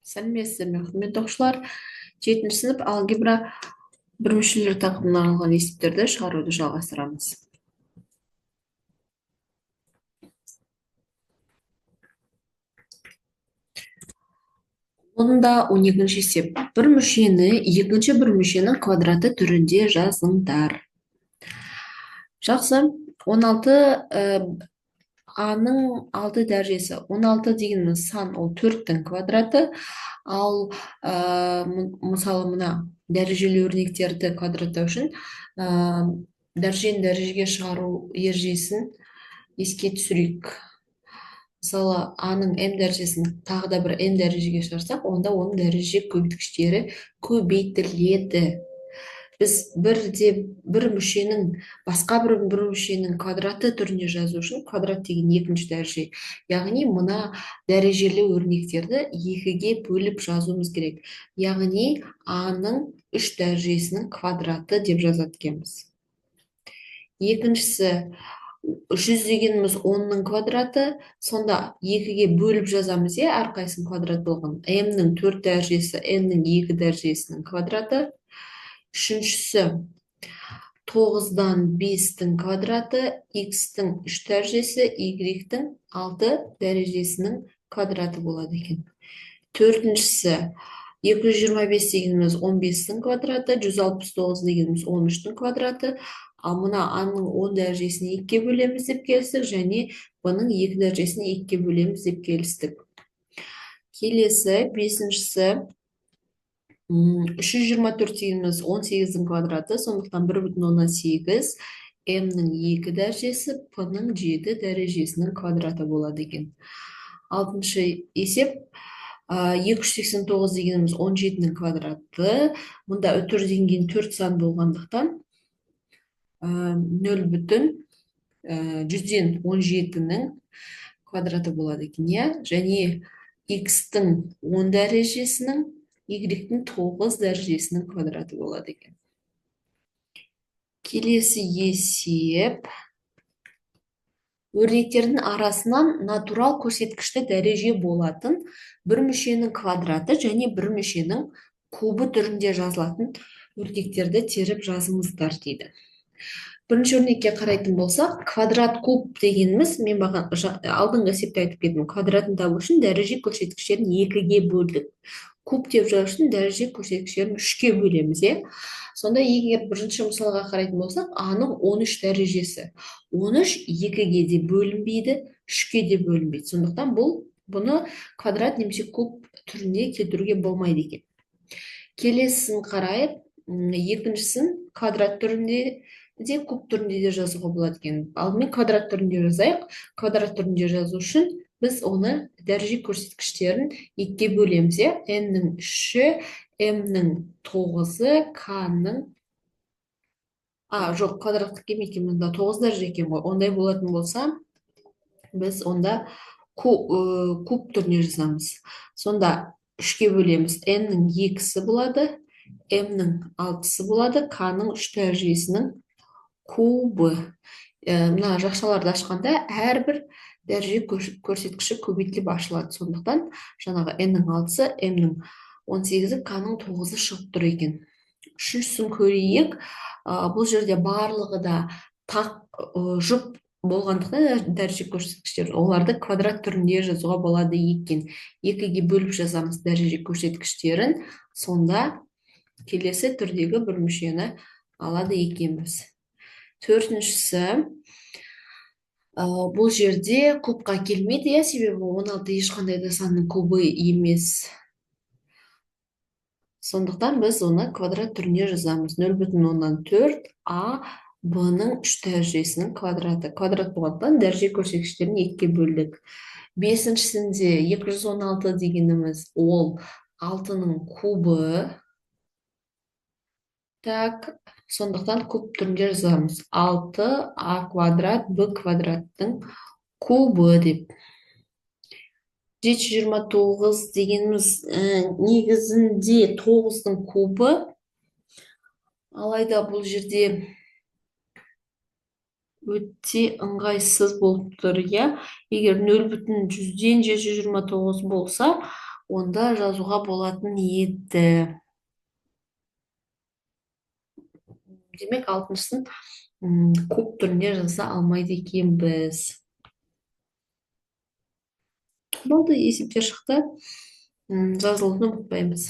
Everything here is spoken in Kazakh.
Сәлеметсіздер ме, құрметті оқушылар. 7-ші сынып алгебра бір мүшелер тақырыбына арналған есептерді шығаруды жалғастырамыз. Онда 12-ші есеп. Бір мүшені екінші бір мүшенің квадраты түрінде жазыңдар. Жақсы. 16 аның 6 дәрежесі. 16 дегеніміз сан, ол 4-тің квадраты. Ал мысалы мына дәрежелі өрнектерді квадраттау үшін дәрежені дәрежеге шығару ережесін еске түсірейік. Мысалы аның m дәрежесін тағы да бір n дәрежеге шығарсақ, онда оның дәреже көбейткіштері көбейтіледі. Біз бір мүшенің басқа бір мүшенің квадраты түрінде жазу үшін квадрат деген екінші дәреже. Яғни мына дәрежелі өрнектерді екіге бөліп жазуымыз керек. Яғни аның 3 дәрежесінің квадраты деп жазады екенбіз. Екіншісі 100 дегеніміз 10-ның квадраты, сонда екіге бөліп жазамыз, әрқайсының квадрат болған. m-нің 4 дәрежесі, n-нің 2 дәрежесінің квадраты. Үшіншісі 9-дан 5-тің квадраты, x-тің 3 дәрежесі, y-тің 6 дәрежесінің квадраты болады екен. Төртіншісі 225 дегеніміз 15-тің квадраты, 169 дегеніміз 13-тің квадраты. Ал мына аның 10 дәрежесін 2-ге бөлеміз деп келістік, және бұның 2 дәрежесін 2-ге бөлеміз деп келістік. Келесі, бесіншісі 324 дегеніміз 18-дің квадраты, сондықтан 1,8, m-нің 2 дәрежесі, p-нің 7 дәрежесінің квадраты болады екен. Алтыншы есеп 289 дегеніміз 17-нің квадраты. Мұнда үтірден кейін 4 сан болғандықтан 0,117-нің квадраты болады екен. Және x-тің 10 дәрежесінің, y-тің 9 дәрежесінің квадраты болады екен. Келесі есеп. Өрнектердің арасынан натурал көрсеткішті дәреже болатын бір мүшенің квадраты және бір мүшенің кубы түрінде жазылатын өрнектерді теріп жазыңыздар дейді. Бірінші өрнекке қарайтын болсақ, квадрат куб дегеніміз, мен алдыңғы есепте айтып кеттім, квадратын табу үшін дәреже көрсеткіштерін 2-ге бөлдік. Куб деп жазу үшін дәреже көрсеткіштерін 3-ге бөлеміз. Сонда егер бірінші мысалға қарайтын болсақ, аның 13 дәрежесі. 13 2-ге де бөлінбейді, 3-ге де бөлінбейді. Сондықтан бұны квадрат немесе куб түрінде келтіруге болмайды екен. Келесісін қарайып, екіншісін квадрат түрінде де куб түрінде де жазуға болады екен. Алдымен квадрат түрінде жазайық. Квадрат түрінде жазу үшін біз оны дәреже көрсеткіштерін 2-ге бөлеміз. n-нің 3-і, m-нің 9-і, k-нің... жоқ, квадраттық келмейді, мұнда 9 дәреже екен ғой. Ондай болатын болса, біз онда куб түріне жазамыз. Сонда 3-ге бөлеміз. n-нің 2-сі болады, m-нің 6-сы болады, k-нің 3 дәрежесінің кубы. Мына жақшаларды ашқанда әрбір дәреже көрсеткіші көбейтіліп ашылады. Сондықтан жаңағы n-нің 6-сы, m-нің 18-і, k-нің 9-ы шығып тұр екен. Үшіншісін көрейік. Бұл жерде барлығы да жұп болғандықтан дәреже көрсеткіштер, оларды квадрат түрінде жазуға болады екен. 2-ге бөліп жазамыз дәреже көрсеткіштерін, сонда келесі түрдегі бір мүшені алады екенбіз. Төртіншісі, бұл жерде кубқа келмейді, себебі 16 ешқандай да санның кубы емес. Сондықтан біз оны квадрат түріне жазамыз. 0,4 а b-нің 3 дәрежесінің квадраты. Квадрат болғандықтан дәреже көрсеткіштерін 2-ге бөлдік. Бесіншісінде 216 дегеніміз ол 6-ның кубы. Так, сондықтан куб түрінде жазамыз. 6а квадрат b квадраттың кубы деп. 729 дегеніміз негізінде 9-дың кубы. Алайда бұл жерде өте ыңғайсыз болып тұр. Егер 0,100-ден 729 болса, онда жазуға болатын еді. Демек алтыншысын куб түрінде жаза алмайды екенбіз. Болды, есептер шықты. Жазылуын ұмытпаймыз.